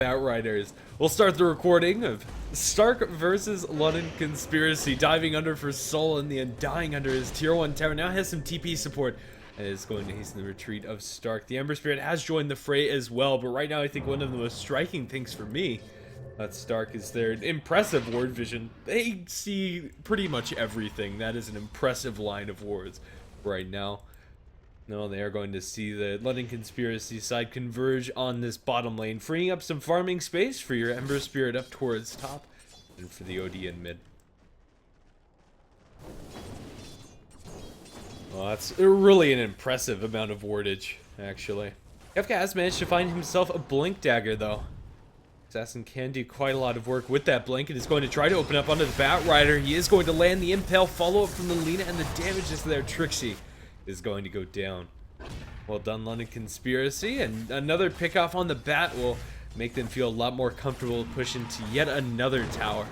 Outriders. We'll start the recording of Stark versus London Conspiracy. Diving under for Soul and the Undying under his tier 1 tower. Now has some TP support and is going to hasten the retreat of Stark. The Ember Spirit has joined the fray as well, but right now I think one of the most striking things for me about Stark is their impressive ward vision. They see pretty much everything. That is an impressive line of wards right now. No, they are going to see the London Conspiracy side converge on this bottom lane, freeing up some farming space for your Ember Spirit up towards top, and for the OD in mid. Well, that's really an impressive amount of wardage, actually. Kefka has managed to find himself a Blink Dagger, though. Assassin can do quite a lot of work with that Blink, and is going to try to open up onto the Batrider. He is going to land the Impale, follow up from the Lina, and the damage is there. Trixie is going to go down. Well done, London Conspiracy, and another pick-off on the Bat will make them feel a lot more comfortable to push into yet another tower.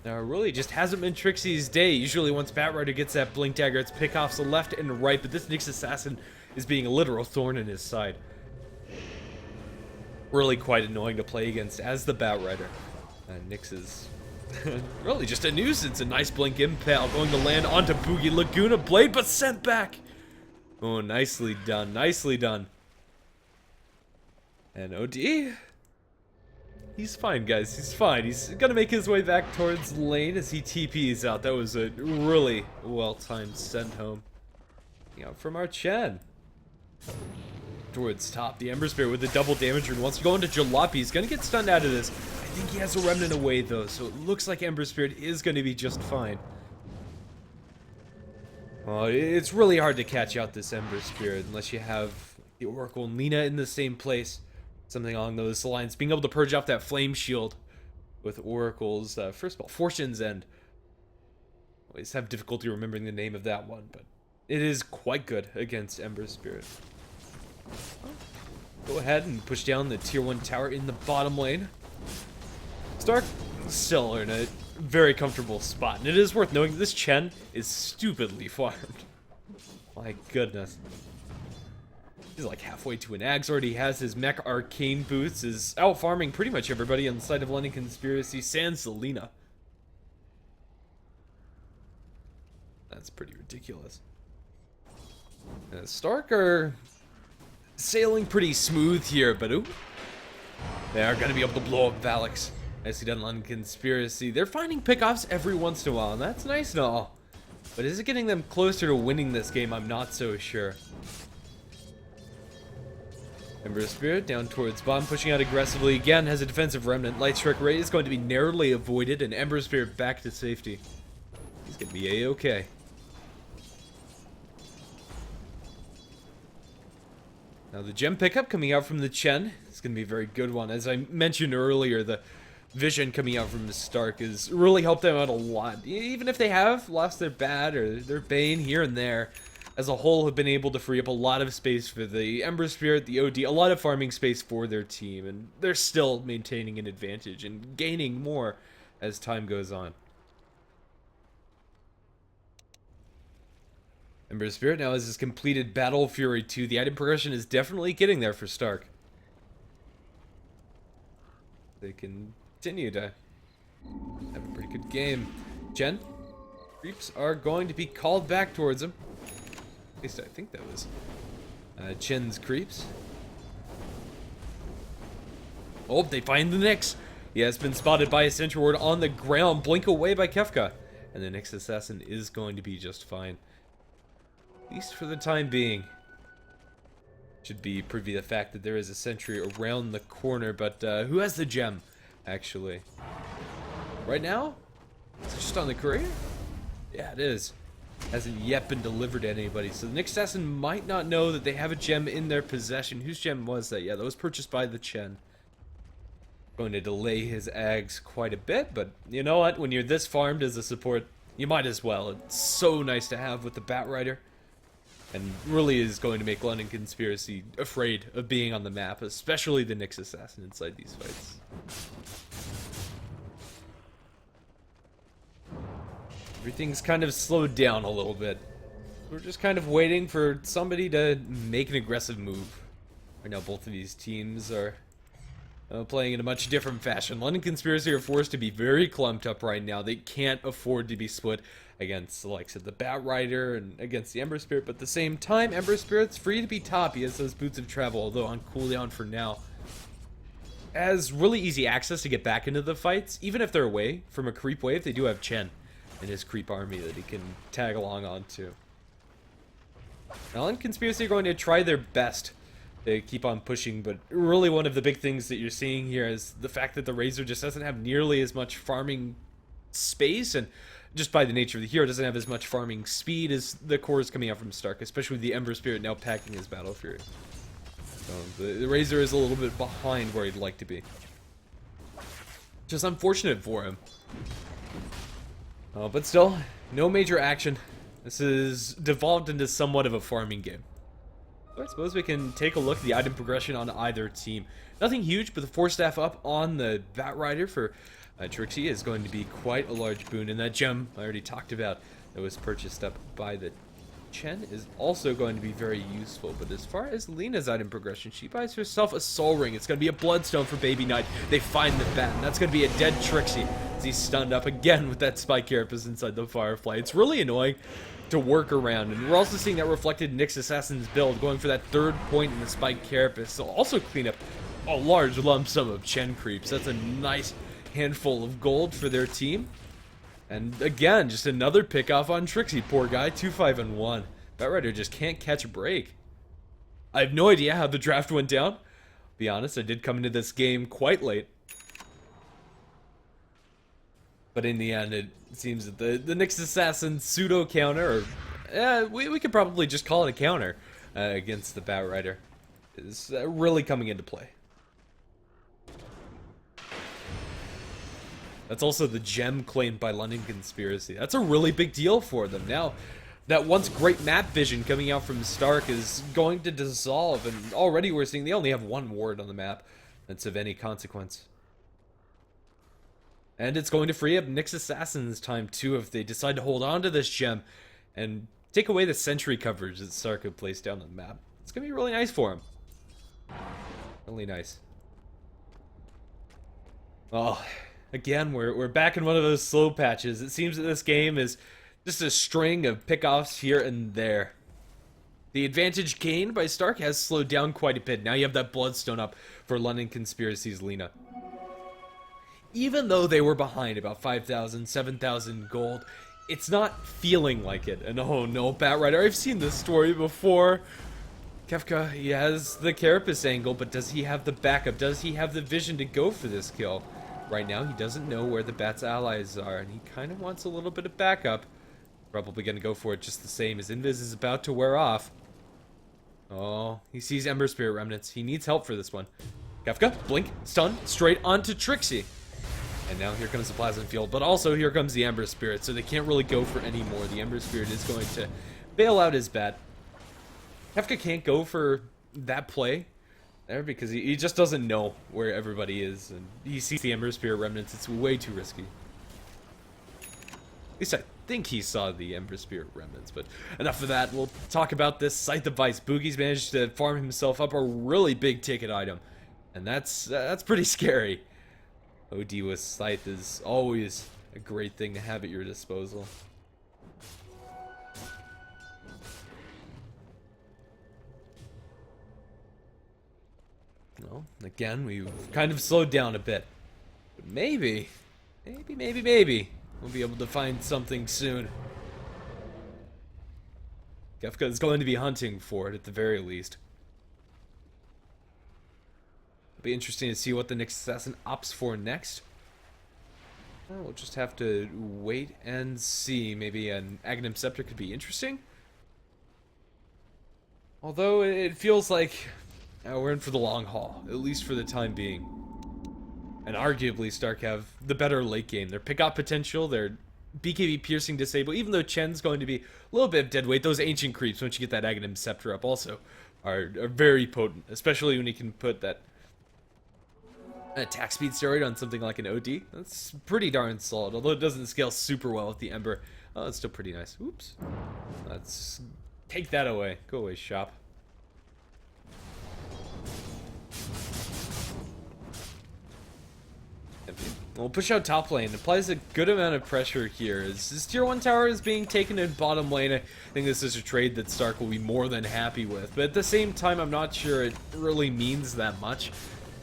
Now, it really just hasn't been Trixie's day. Usually once Batrider gets that Blink Dagger, it's pick-offs to left and right, but this Nyx Assassin is being a literal thorn in his side. Really quite annoying to play against as the Batrider. Nyx is really just a nuisance. A nice Blink Impale going to land onto Boogie. Laguna Blade, but sent back. Oh, nicely done. Nicely done. And OD? He's fine, guys. He's fine. He's gonna make his way back towards lane as he TPs out. That was a really well-timed send home. From our Chen. Towards top. The Ember Spirit with the double damage rune wants to go into Jalopy. He's gonna get stunned out of this. I think he has a Remnant away though, so it looks like Ember Spirit is gonna be just fine. Well, it's really hard to catch out this Ember Spirit unless you have the Oracle and Lina in the same place. Something along those lines. Being able to purge off that Flame Shield with Oracle's first of all, Fortune's End. Always have difficulty remembering the name of that one, but it is quite good against Ember Spirit. Go ahead and push down the tier 1 tower in the bottom lane. Stark still in a very comfortable spot, and it is worth noting that this Chen is stupidly farmed. My goodness. He's like halfway to an Ags already. He has his mech arcane boots, is out farming pretty much everybody on the side of London Conspiracy, sans Selena. That's pretty ridiculous. Stark are sailing pretty smooth here, but ooh, they are going to be able to blow up Valix. Nicely done, London Conspiracy. They're finding pickoffs every once in a while, and that's nice and all. But is it getting them closer to winning this game? I'm not so sure. Ember Spirit down towards bottom, pushing out aggressively. Again, has a defensive Remnant. Light Strike Ray is going to be narrowly avoided, and Ember Spirit back to safety. He's going to be A-okay. Now the gem pickup coming out from the Chen. It's going to be a very good one. As I mentioned earlier, the vision coming out from the Stark has really helped them out a lot. Even if they have lost their Bat or their Bane here and there, as a whole have been able to free up a lot of space for the Ember Spirit, the OD, a lot of farming space for their team, and they're still maintaining an advantage and gaining more as time goes on. Ember Spirit now has his completed Battle Fury 2. The item progression is definitely getting there for Stark. They continue to have a pretty good game. Chen, creeps are going to be called back towards him. At least I think that was Chen's creeps. Oh, they find the Nyx. He has been spotted by a Sentry Ward on the ground. Blink away by Kefka. And the Nyx Assassin is going to be just fine. At least for the time being. Should be privy to the fact that there is a sentry around the corner, but who has the gem, actually? Right now? Is it just on the courier? Yeah, it is. Hasn't yet been delivered to anybody, so the Nyx Assassin might not know that they have a gem in their possession. Whose gem was that? Yeah, that was purchased by the Chen. Going to delay his Ags quite a bit, but you know what? When you're this farmed as a support, you might as well. It's so nice to have with the Batrider. And really is going to make London Conspiracy afraid of being on the map, especially the Nyx Assassin inside these fights. Everything's kind of slowed down a little bit. We're just kind of waiting for somebody to make an aggressive move. Right now both of these teams are playing in a much different fashion. London Conspiracy are forced to be very clumped up right now. They can't afford to be split against the likes of the Bat Rider and against the Ember Spirit, but at the same time, Ember Spirit's free to be top. He has those Boots of Travel, although on cooldown for now. Has really easy access to get back into the fights, even if they're away from a creep wave. They do have Chen and his creep army that he can tag along onto. Now, London Conspiracy are going to try their best to keep on pushing, but really one of the big things that you're seeing here is the fact that the Razor just doesn't have nearly as much farming space, and just by the nature of the hero, doesn't have as much farming speed as the cores coming out from Stark, especially with the Ember Spirit now packing his Battle Fury. So the Razor is a little bit behind where he'd like to be. Just unfortunate for him. But still, no major action. This is devolved into somewhat of a farming game. I suppose we can take a look at the item progression on either team. Nothing huge, but the 4-staff up on the Bat Rider for Trixie is going to be quite a large boon. And that gem I already talked about that was purchased up by the Chen is also going to be very useful. But as far as Lena's item progression, she buys herself a Soul Ring. It's going to be a Bloodstone for Baby Knight. They find the Bat, and that's going to be a dead Trixie as he's stunned up again with that Spike Carapace inside the Firefly. It's really annoying to work around, and we're also seeing that reflected in Nyx Assassin's build, going for that 3rd point in the Spike Carapace. So also clean up a large lump sum of Chen creeps. That's a nice handful of gold for their team. And again, just another pick off on Trixie, poor guy, 2-5-1. Bat Rider just can't catch a break. I have no idea how the draft went down. Be honest, I did come into this game quite late. But in the end, it seems that the Nyx Assassin pseudo counter, or we could probably just call it a counter against the Bat Rider, is really coming into play. That's also the gem claimed by London Conspiracy. That's a really big deal for them. Now, that once great map vision coming out from Stark is going to dissolve, and already we're seeing they only have 1 ward on the map that's of any consequence. And it's going to free up Nyx Assassin's time too if they decide to hold on to this gem and take away the sentry coverage that Stark could place down on the map. It's going to be really nice for him. Really nice. Oh, again, we're back in one of those slow patches. It seems that this game is just a string of pickoffs here and there. The advantage gained by Stark has slowed down quite a bit. Now you have that Bloodstone up for London Conspiracy's Lena. Even though they were behind about 5,000, 7,000 gold, it's not feeling like it. And oh no, Bat Rider, I've seen this story before. Kefka, he has the Carapace angle, but does he have the backup? Does he have the vision to go for this kill? Right now, he doesn't know where the Bat's allies are, and he kind of wants a little bit of backup. Probably going to go for it just the same, as Invis is about to wear off. Oh, he sees Ember Spirit Remnants. He needs help for this one. Kefka, blink, stun, straight onto Trixie. And now here comes the Plasma Field, but also here comes the Ember Spirit, so they can't really go for any more. The Ember Spirit is going to bail out his Bat. Kefka can't go for that play there because he just doesn't know where everybody is, and he sees the Ember Spirit Remnants. It's way too risky. At least I think he saw the Ember Spirit Remnants, but enough of that. We'll talk about this Scythe of Vice. Boogie's managed to farm himself up a really big ticket item, and that's pretty scary. OD with Scythe is always a great thing to have at your disposal. Well, again, we've kind of slowed down a bit. But maybe we'll be able to find something soon. Kefka is going to be hunting for it at the very least. It'll be interesting to see what the Nyx Assassin opts for next. We'll just have to wait and see. Maybe an Aghanim Scepter could be interesting. Although it feels like we're in for the long haul, at least for the time being. And arguably Stark have the better late game. Their pick-up potential, their BKB piercing disable, even though Chen's going to be a little bit of dead weight, those ancient creeps, once you get that Aghanim Scepter up also, are very potent. Especially when you can put that attack speed steroid on something like an OD. That's pretty darn solid, although it doesn't scale super well with the Ember. Oh, it's still pretty nice. Oops. Let's take that away. Go away, shop. We'll push out top lane. Applies a good amount of pressure here. As this tier 1 tower is being taken in bottom lane, I think this is a trade that Stark will be more than happy with. But at the same time, I'm not sure it really means that much.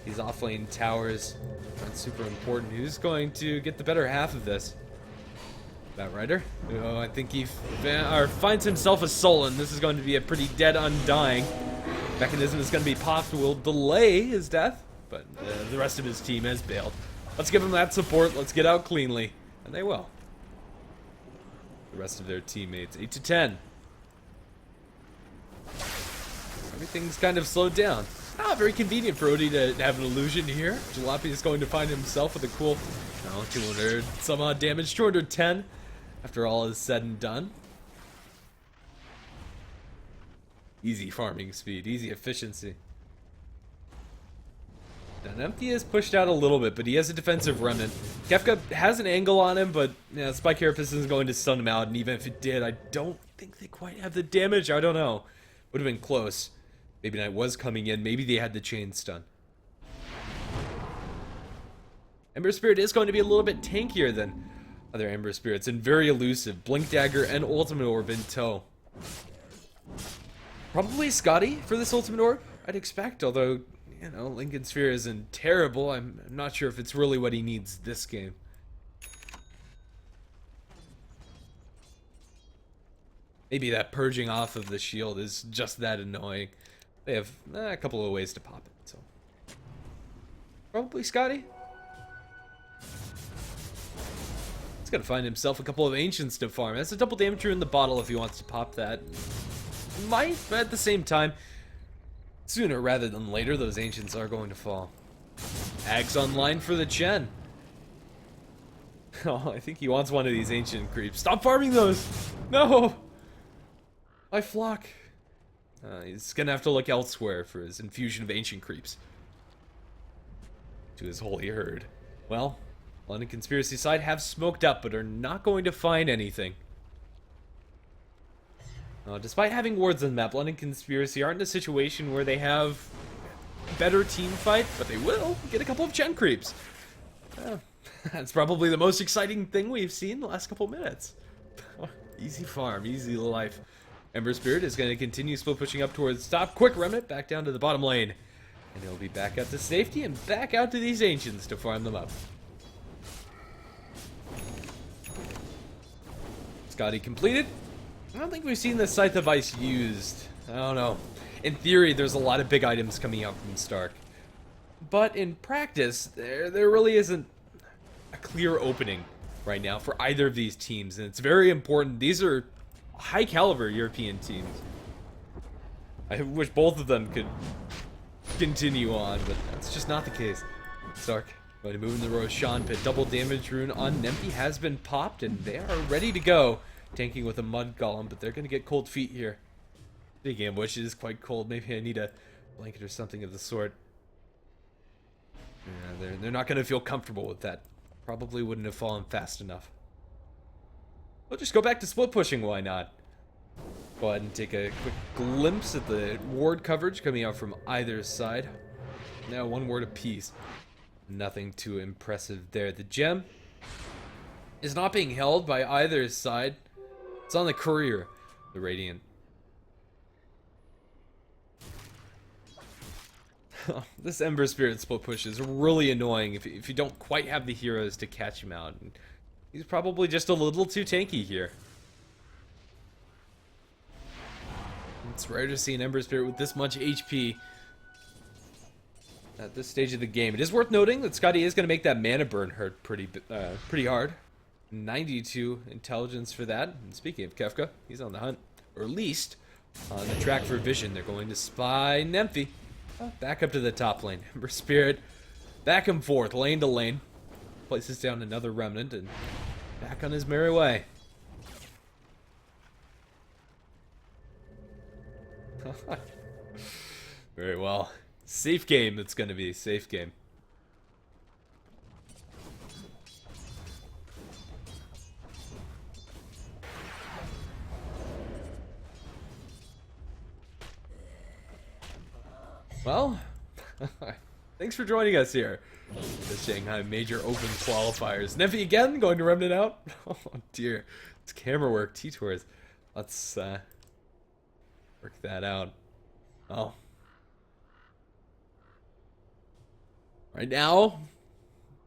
These offlane towers aren't super important. Who's going to get the better half of this? Batrider? Oh, I think he finds himself a Sullen. This is going to be a pretty dead undying. Mechanism is going to be popped, will delay his death, but the rest of his team has bailed. Let's give him that support. Let's get out cleanly. And they will. The rest of their teammates. 8 to 10. Everything's kind of slowed down. Ah, very convenient for Odie to have an illusion here. Jalopy is going to find himself with a cool 200 some odd damage. 210 after all is said and done. Easy farming speed. Easy efficiency. Now, Empty is pushed out a little bit, but he has a defensive remnant. Kefka has an angle on him, but yeah, Spike Carapace isn't going to stun him out, and even if it did, I don't think they quite have the damage. I don't know. Would have been close. Maybe Knight was coming in. Maybe they had the chain stun. Ember Spirit is going to be a little bit tankier than other Ember Spirits, and very elusive. Blink Dagger and Ultimate Orb in tow. Probably Scotty for this Ultimate Orb, I'd expect, although, you know, Lincoln Sphere isn't terrible. I'm not sure if it's really what he needs this game. Maybe that purging off of the shield is just that annoying. They have a couple of ways to pop it, so. Probably Scotty. He's gonna find himself a couple of Ancients to farm. That's a double damage in the bottle if he wants to pop that. Might, but at the same time, sooner rather than later, those Ancients are going to fall. Ag's online for the Chen. Oh, I think he wants one of these Ancient creeps. Stop farming those! No! My flock. He's gonna have to look elsewhere for his infusion of Ancient creeps. To his holy herd. Well, London Conspiracy side have smoked up, but are not going to find anything. Despite having wards on the map, London Conspiracy aren't in a situation where they have better team fight, but they will get a couple of Chen creeps. That's probably the most exciting thing we've seen in the last couple minutes. Easy farm, easy life. Ember Spirit is going to continue slow pushing up towards top. Quick remnant back down to the bottom lane. And he'll be back out to safety and back out to these Ancients to farm them up. Scotty completed. I don't think we've seen the Scythe of Ice used. I don't know. In theory, there's a lot of big items coming out from Stark. But in practice, there really isn't a clear opening right now for either of these teams. And it's very important. These are high caliber European teams. I wish both of them could continue on, but that's just not the case. Stark going to move in the Roshan pit. Double damage rune on Nempi has been popped, and they are ready to go. Tanking with a mud golem, but they're going to get cold feet here. Big ambush is quite cold. Maybe I need a blanket or something of the sort. Yeah, they're not going to feel comfortable with that. Probably wouldn't have fallen fast enough. We'll just go back to split pushing, why not? Go ahead and take a quick glimpse at the ward coverage coming out from either side. Now one ward apiece. Nothing too impressive there. The gem is not being held by either side. It's on the courier, the Radiant. This Ember Spirit split push is really annoying if you don't quite have the heroes to catch him out. And he's probably just a little too tanky here. It's rare to see an Ember Spirit with this much HP at this stage of the game. It is worth noting that Scotty is going to make that mana burn hurt pretty hard. 92 intelligence for that. And speaking of Kefka, he's on the hunt, or at least on the track for vision. They're going to spy Nemfi. Back up to the top lane. Ember Spirit back and forth, lane to lane. Places down another remnant and back on his merry way. Very well. Safe game it's going to be. Safe game. Well, thanks for joining us here. the Shanghai major open qualifiers. Neffy again, going to Remnant out. Oh dear, it's camera work, T-Tours. Let's work that out. Oh. Right now,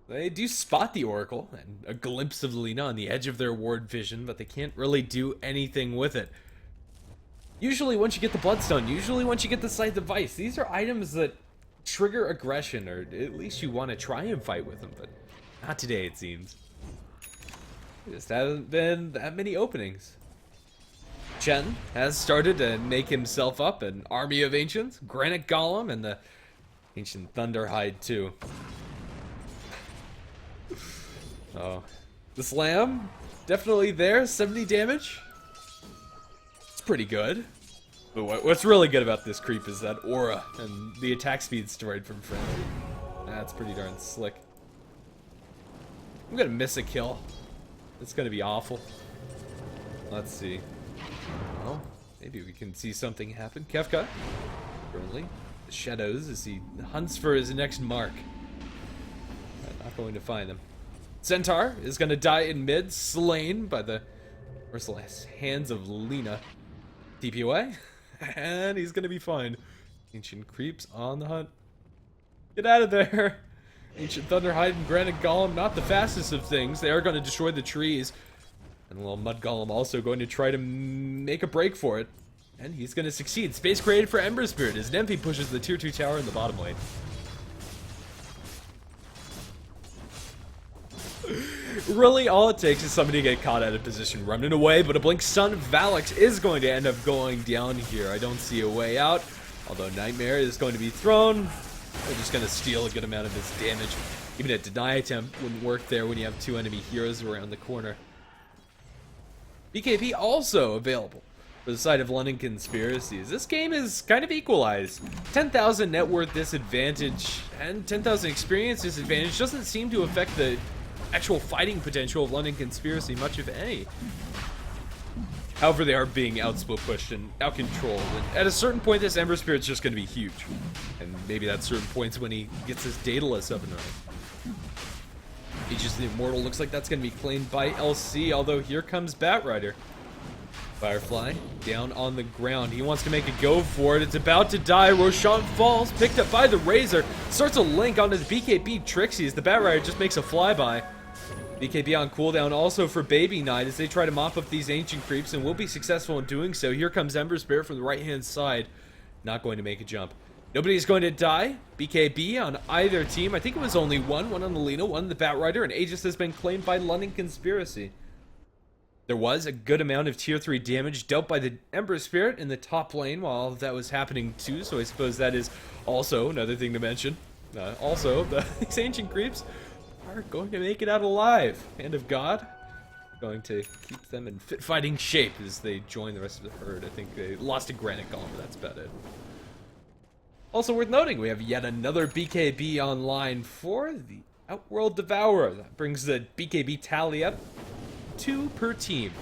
they do spot the Oracle and a glimpse of Lina on the edge of their ward vision, but they can't really do anything with it. Usually once you get the Bloodstone, usually once you get the Sight Device, these are items that trigger aggression, or at least you want to try and fight with them, but not today it seems. There just haven't been that many openings. Chen has started to make himself up an army of ancients, Granite Golem, and the ancient Thunderhide too. Oh, the Slam, definitely there, 70 damage. It's pretty good. But what's really good about this creep is that aura and the attack speed stored from Frenzy. That's pretty darn slick. I'm gonna miss a kill. It's gonna be awful. Let's see. Well, maybe we can see something happen. Kefka, currently, the shadows as he hunts for his next mark. Not going to find him. Centaur is gonna die in mid, slain by the merciless hands of Lina. TP away. And he's gonna be fine. Ancient creeps on the hunt. Get out of there. Ancient Thunderhide and Granite Golem, not the fastest of things. They are going to destroy the trees. And a little Mud Golem also going to try to make a break for it. And he's going to succeed. Space created for Ember Spirit as Nymphy pushes the tier 2 tower in the bottom lane. Really, all it takes is somebody to get caught out of position, running away, but a Blink Stun Valix is going to end up going down here. I don't see a way out, although Nightmare is going to be thrown. They're just going to steal a good amount of his damage. Even a deny attempt wouldn't work there when you have two enemy heroes around the corner. BKB also available for the side of London Conspiracies. This game is kind of equalized. 10,000 net worth disadvantage and 10,000 experience disadvantage doesn't seem to affect the actual fighting potential of London Conspiracy much, if any. However, they are being outsplit pushed and out controlled. And at a certain point, this Ember Spirit's just going to be huge. And maybe at certain points when he gets his Daedalus up and running. Aegis the Immortal looks like that's going to be claimed by LC, although here comes Batrider. Firefly down on the ground. He wants to make a go for it. It's about to die. Roshan falls, picked up by the Razor. Starts a link onto the BKB Trixie as the Batrider just makes a flyby. BKB on cooldown also for Baby Knight as they try to mop up these ancient creeps and will be successful in doing so. Here comes Ember Spirit from the right hand side. Not going to make a jump. Nobody's going to die. BKB on either team. I think it was only one on the Lina, one on the Batrider, and Aegis has been claimed by London Conspiracy. There was a good amount of tier 3 damage dealt by the Ember Spirit in the top lane while that was happening too, so I suppose that is also another thing to mention. Also, these ancient creeps are going to make it out alive. Hand of God going to keep them in fit fighting shape as they join the rest of the herd. I think they lost a Granite Golem, but that's about it. Also worth noting, we have yet another BKB online for the Outworld Devourer. That brings the BKB tally up 2 per team.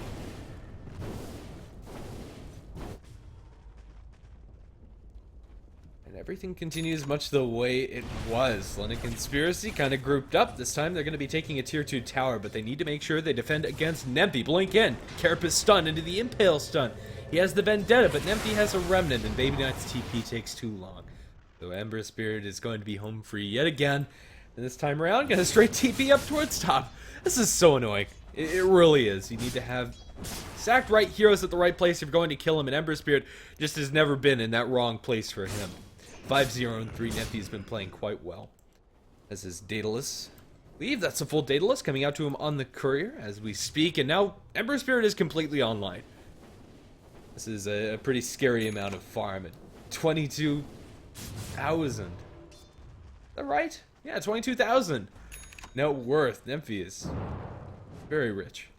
And everything continues much the way it was. London Conspiracy kind of grouped up. This time they're going to be taking a tier 2 tower, but they need to make sure they defend against Nempy. Blink in. Carapace stun into the Impale stun. He has the Vendetta, but Nempy has a Remnant, and Baby Knight's TP takes too long. So Ember Spirit is going to be home free yet again. And this time around, gonna straight TP up towards top. This is so annoying. It really is. You need to have exact right heroes at the right place if you're going to kill him, and Ember Spirit just has never been in that wrong place for him. 5-0 and 3, Nempy has been playing quite well. As his Daedalus. I believe that's a full Daedalus coming out to him on the courier as we speak, and now Ember Spirit is completely online. This is a pretty scary amount of farm at 22,000. Is that right? Yeah, 22,000. Net worth. Nemphy is very rich.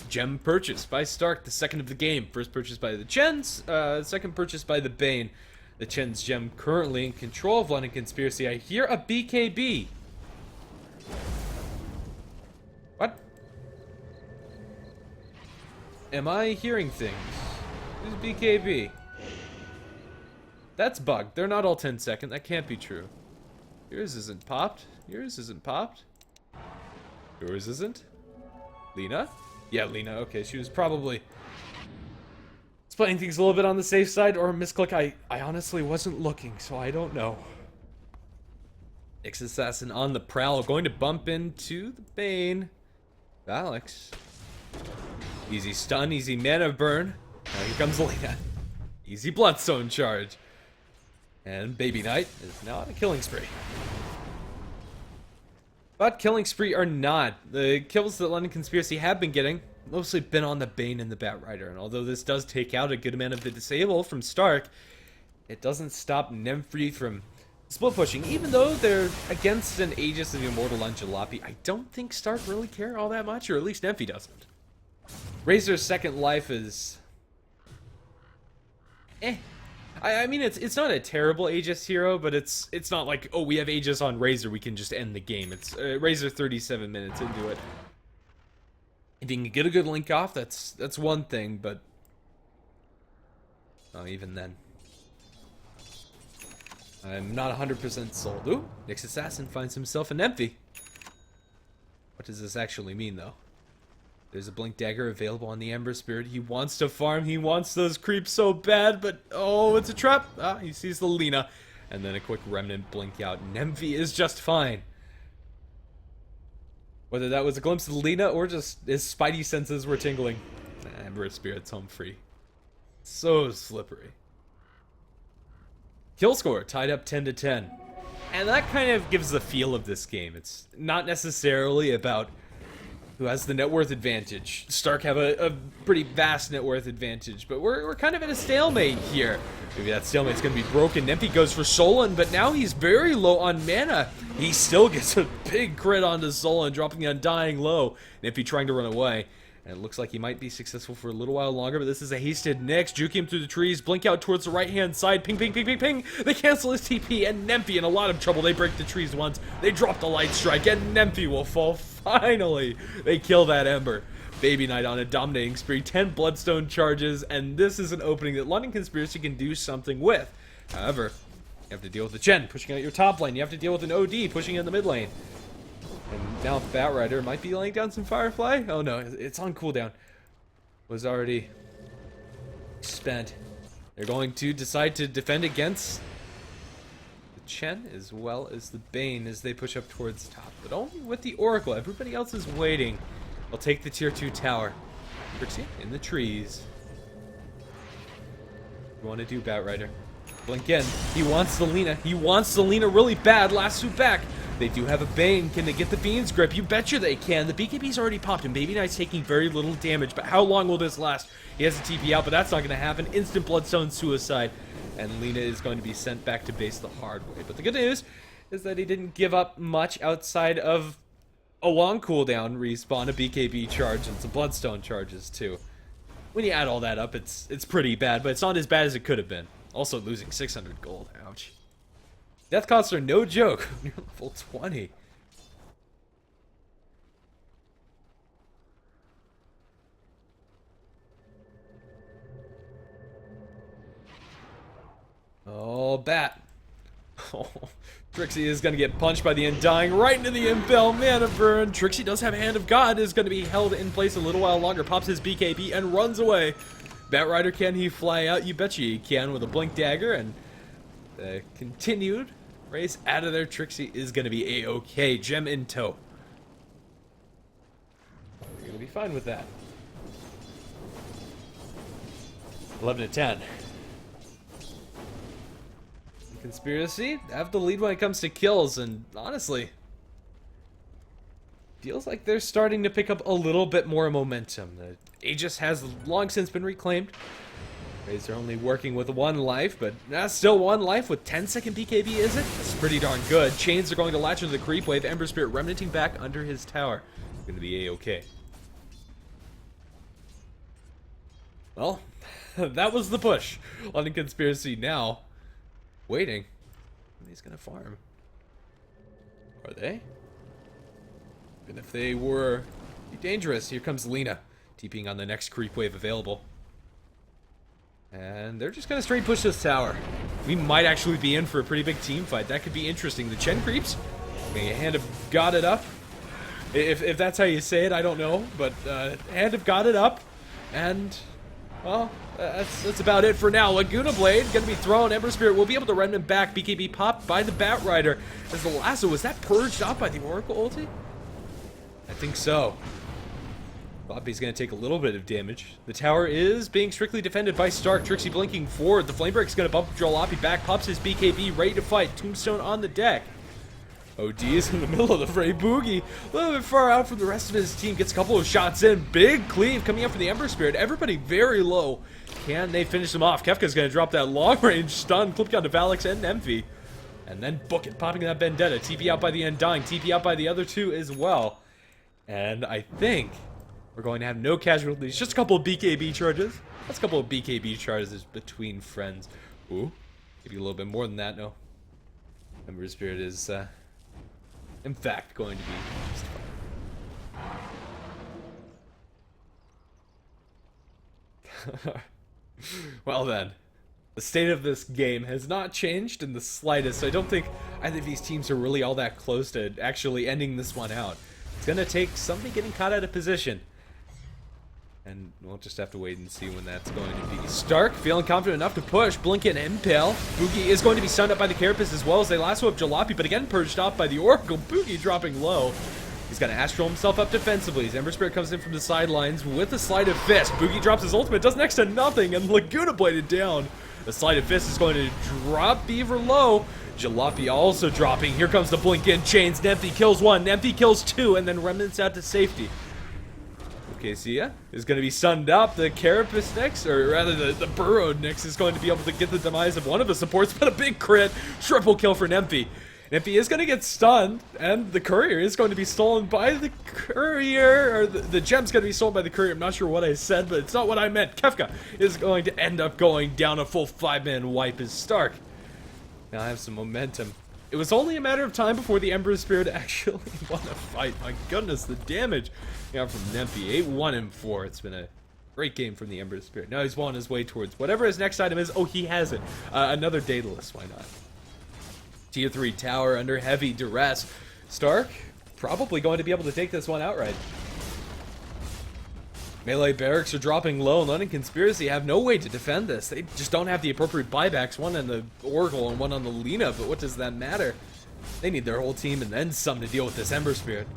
Gem purchase by Stark, the second of the game. First purchase by the Chens, second purchase by the Bane. The Chen's gem currently in control of London Conspiracy. I hear a BKB. What? Am I hearing things? Who's BKB? That's bugged. They're not all 10 second. That can't be true. Yours isn't popped. Yours isn't popped. Yours isn't. Lena? Yeah, Lena. Okay, she was probably playing things a little bit on the safe side, or a misclick. I honestly wasn't looking, so I don't know. Nyx Assassin on the prowl, going to bump into the Bane. Alex. Easy stun, easy mana burn. Now here comes Lena. Easy Bloodstone charge. And Baby Knight is now on a killing spree. But killing spree or not, the kills that London Conspiracy have been getting mostly been on the Bane and the Batrider. And although this does take out a good amount of the disable from Stark, it doesn't stop Nemfree from split pushing. Even though they're against an Aegis and the Immortal on Jalopy, I don't think Stark really care all that much, or at least Nemfree doesn't. Razor's second life is... I mean, it's not a terrible Aegis hero, but it's not like, oh, we have Aegis on Razor, we can just end the game. It's Razor 37 minutes into it. If you can get a good link off, that's one thing, but even then, I'm not 100% sold. Ooh, Nyx Assassin finds himself an empty. What does this actually mean, though? There's a Blink Dagger available on the Ember Spirit. He wants to farm. He wants those creeps so bad, but oh, it's a trap. Ah, he sees the Lena. And then a quick Remnant blink out. Nemfree is just fine. Whether that was a glimpse of the Lena or just his spidey senses were tingling. Ember Spirit's home free. So slippery. Kill score tied up 10-10. And that kind of gives the feel of this game. It's not necessarily about who has the net worth advantage. Stark have a pretty vast net worth advantage, but we're kind of at a stalemate here. Maybe that stalemate's going to be broken. Nemfree goes for Solon, but now he's very low on mana. He still gets a big crit onto Solon, dropping the Undying low. Nemfree trying to run away. And it looks like he might be successful for a little while longer, but this is a hasted Nyx. Juke him through the trees, blink out towards the right-hand side. Ping, ping, ping, ping, ping. They cancel his TP, and Nemfree in a lot of trouble. They break the trees once. They drop the Light Strike, and Nemfree will fall. Finally, they kill that Ember. Baby Knight on a dominating spree. 10 Bloodstone charges, and this is an opening that London Conspiracy can do something with. However, you have to deal with the Chen pushing out your top lane. You have to deal with an OD pushing in the mid lane. And now Batrider might be laying down some Firefly. Oh no, it's on cooldown. Was already spent. They're going to decide to defend against the Chen as well as the Bane as they push up towards the top. But only with the Oracle. Everybody else is waiting. They'll take the tier 2 tower. Trixie in the trees. What do you want to do, Batrider? Blink in. He wants the Lena. He wants the Lena really bad. Last suit back. They do have a Bane. Can they get the Fiend's Grip? You betcha they can. The BKB's already popped, and Baby Knight's taking very little damage. But how long will this last? He has a TP out, but that's not going to happen. Instant Bloodstone suicide. And Lena is going to be sent back to base the hard way. But the good news is that he didn't give up much outside of a long cooldown respawn, a BKB charge, and some Bloodstone charges, too. When you add all that up, it's pretty bad, but it's not as bad as it could have been. Also losing 600 gold. Ouch. Death costs are no joke. Near level 20. Oh, Bat. Oh, Trixie is going to get punched by the Undying right into the Impel Mana Burn. Trixie does have Hand of God. Is going to be held in place a little while longer. Pops his BKB and runs away. Batrider, can he fly out? You betcha he can with a Blink Dagger. And the continued race out of there. Trixie is going to be A-OK. Gem in tow. You're going to be fine with that. 11-10. Conspiracy have the lead when it comes to kills, and honestly, feels like they're starting to pick up a little bit more momentum. The Aegis has long since been reclaimed. They're only working with 1 life, but that's still 1 life with 10-second BKB, is it? That's pretty darn good. Chains are going to latch into the creep wave. Ember Spirit remnanting back under his tower. It's going to be A-OK. Well, that was the push. London Conspiracy now waiting. He's gonna farm. Are they? Even if they were dangerous, here comes Lena, TPing on the next creep wave available. And they're just gonna straight push this tower. We might actually be in for a pretty big team fight. That could be interesting. The Chen creeps. Hand of got it up. If that's how you say it, I don't know. But Hand of got it up. And, well, that's about it for now. Laguna Blade going to be thrown. Ember Spirit will be able to run him back. BKB popped by the Bat Rider. As the lasso, was that purged off by the Oracle ulti? I think so. Bobby's going to take a little bit of damage. The tower is being strictly defended by Stark. Trixie blinking forward. The Flamebreak's going to bump Jalopy back. Pops his BKB, ready to fight. Tombstone on the deck. OD is in the middle of the fray. Boogie, a little bit far out from the rest of his team. Gets a couple of shots in. Big cleave coming up for the Ember Spirit. Everybody very low. Can they finish him off? Kefka's going to drop that long-range stun. Clip down to Valix and Emphy. And then book it, popping that Vendetta. TP out by the Undying. TP out by the other two as well. And I think we're going to have no casualties. Just a couple of BKB charges. That's a couple of BKB charges between friends. Ooh, maybe a little bit more than that. No. Ember Spirit is, in fact, going to be just fine. Well then, the state of this game has not changed in the slightest. I don't think either of these teams are really all that close to actually ending this one out. It's going to take somebody getting caught out of position. And we'll just have to wait and see when that's going to be. Stark feeling confident enough to push. Blink and Impale. Boogie is going to be stunned up by the Carapace as well as they lasso up Jalopy, but again purged off by the Oracle. Boogie dropping low. He's going to astral himself up defensively. His Ember Spirit comes in from the sidelines with a Sleight of Fist. Boogie drops his ultimate, does next to nothing, and Laguna bladed down. The Sleight of Fist is going to drop Beaver low. Jalopy also dropping. Here comes the blink in chains. Nemphy kills one, Nemphy kills two, and then Remnants out to safety. Okay, Sia is going to be sunned up. The Carapace next, or rather the Burrowed next, is going to be able to get the demise of one of the supports, but a big crit. Triple kill for Nemphy. Nemphy is going to get stunned, and the Courier is going to be stolen by the Courier, or the gem's going to be stolen by the Courier. I'm not sure what I said, but it's not what I meant. Kefka is going to end up going down. A full 5-man wipe as Stark now have some momentum. It was only a matter of time before the Ember Spirit actually won a fight. My goodness, the damage from Nemphy. 8-1 and 4. It's been a great game from the Ember Spirit. Now he's on his way towards whatever his next item is. Oh, he has it. Another Daedalus. Why not? Tier 3 tower under heavy duress. Stark probably going to be able to take this one outright. Melee barracks are dropping low. London Conspiracy have no way to defend this. They just don't have the appropriate buybacks. One on the Oracle and one on the Lina, but what does that matter? They need their whole team and then some to deal with this Ember Spirit.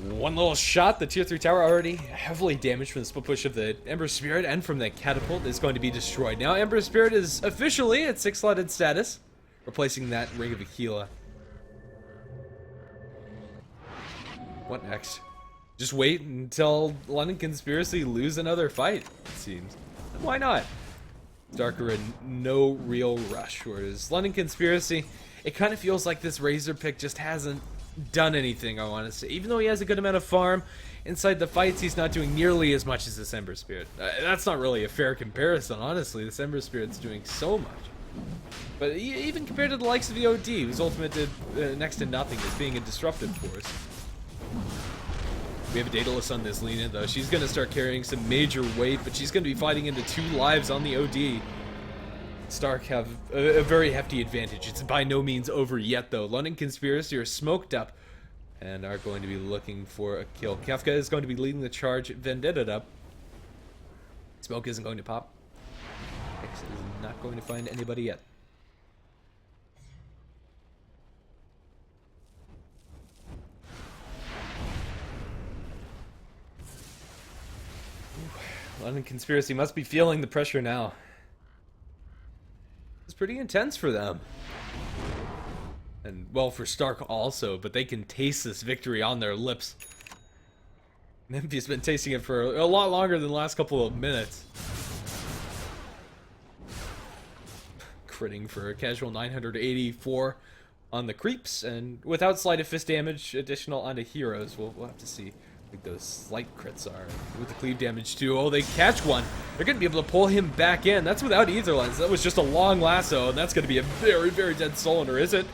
One little shot, the tier 3 tower already heavily damaged from the split push of the Ember Spirit and from the catapult is going to be destroyed. Now Ember Spirit is officially at 6-slotted status, replacing that Ring of Aquila. What next? Just wait until London Conspiracy lose another fight, it seems. And why not? Darker in no real rush, whereas London Conspiracy, it kind of feels like this Razor pick just hasn't done anything, I want to say. Even though he has a good amount of farm, inside the fights he's not doing nearly as much as this Ember Spirit. That's not really a fair comparison, honestly. This Ember Spirit's doing so much. But even compared to the likes of the OD, whose ultimate did next to nothing, as being a disruptive force. We have a Daedalus on this Lina, though. She's going to start carrying some major weight, but she's going to be fighting into 2 lives on the OD. Stark have a very hefty advantage. It's by no means over yet, though. London Conspiracy are smoked up and are going to be looking for a kill. Kefka is going to be leading the charge. Vendetta up. Smoke isn't going to pop. X is not going to find anybody yet. London Conspiracy must be feeling the pressure now. It's pretty intense for them. And, well, for Stark also, but they can taste this victory on their lips. Nemphy's been tasting it for a lot longer than the last couple of minutes. Critting for a casual 984 on the creeps, and without sleight of fist damage, additional onto heroes. We'll have to see what those slight crits are. With the cleave damage too. Oh, they catch one. They're going to be able to pull him back in. That's without either lens. That was just a long lasso, and that's going to be a very, very dead Solinder, is it?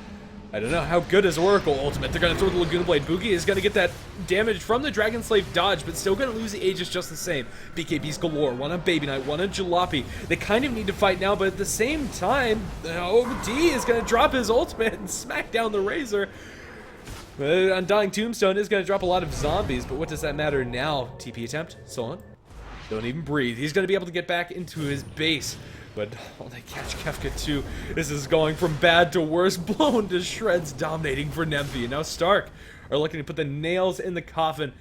I don't know how good is Oracle ultimate. They're going to throw the Laguna Blade. Boogie is going to get that damage from the Dragon Slave dodge, but still going to lose the Aegis just the same. BKBs galore. One on Baby Knight, one on Jalopy. They kind of need to fight now, but at the same time, OD is going to drop his ultimate and smack down the Razor. Undying Tombstone is going to drop a lot of zombies, but what does that matter now? TP attempt. Solon. Don't even breathe. He's going to be able to get back into his base. But they catch Kefka too. This is going from bad to worse, blown to shreds, dominating for Nemphy. And now Stark are looking to put the nails in the coffin.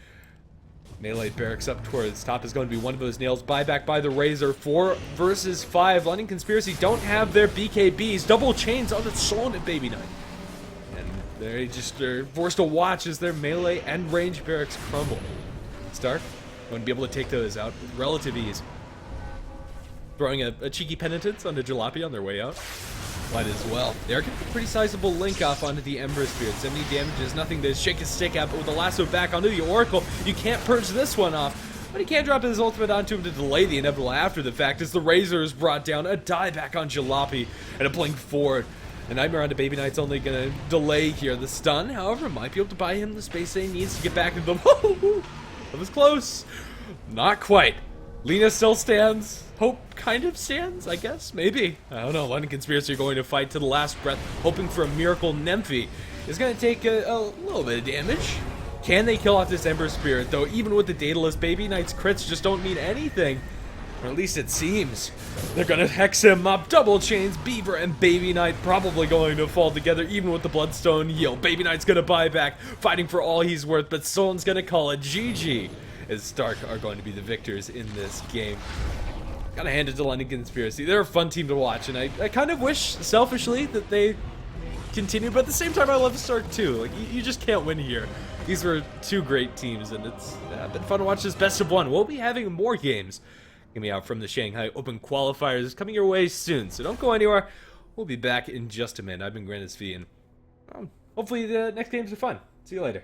Melee barracks up towards top is going to be one of those nails. Buyback by the Razor. 4 versus 5. London Conspiracy don't have their BKBs. Double chains on the Solon and Baby Knight. And they're forced to watch as their melee and range barracks crumble. Stark going to be able to take those out with relative ease. Throwing a cheeky penitence onto Jalopy on their way out. Might as well. They're getting a pretty sizable link off onto the Ember Spirit. 70 damages, nothing to shake his stick at, but with the lasso back onto the Oracle, you can't purge this one off. But he can't drop his ultimate onto him to delay the inevitable after the fact as the Razor is brought down. A die back on Jalopy and a blink forward. The Nightmare onto Baby Knight's only going to delay here. The stun, however, might be able to buy him the space that he needs to get back into the... That was close. Not quite. Lena still stands. Hope kind of stands, I guess. Maybe. I don't know. London Conspiracy are going to fight to the last breath, hoping for a miracle. Nemphy is going to take a little bit of damage. Can they kill off this Ember Spirit, though? Even with the Daedalus, Baby Knight's crits just don't mean anything. Or at least it seems. They're going to hex him up. Double chains. Beaver and Baby Knight probably going to fall together, even with the Bloodstone yield. Baby Knight's going to buy back, fighting for all he's worth, but Solon's going to call it GG. As Stark are going to be the victors in this game. Gotta hand it to London Conspiracy. They're a fun team to watch, and I kind of wish, selfishly, that they continued, but at the same time, I love Stark too. Like, you just can't win here. These were 2 great teams, and it's been fun to watch this best of 1. We'll be having more games coming out from the Shanghai Open qualifiers coming your way soon, so don't go anywhere. We'll be back in just a minute. I've been Grandis V, and hopefully the next games are fun. See you later.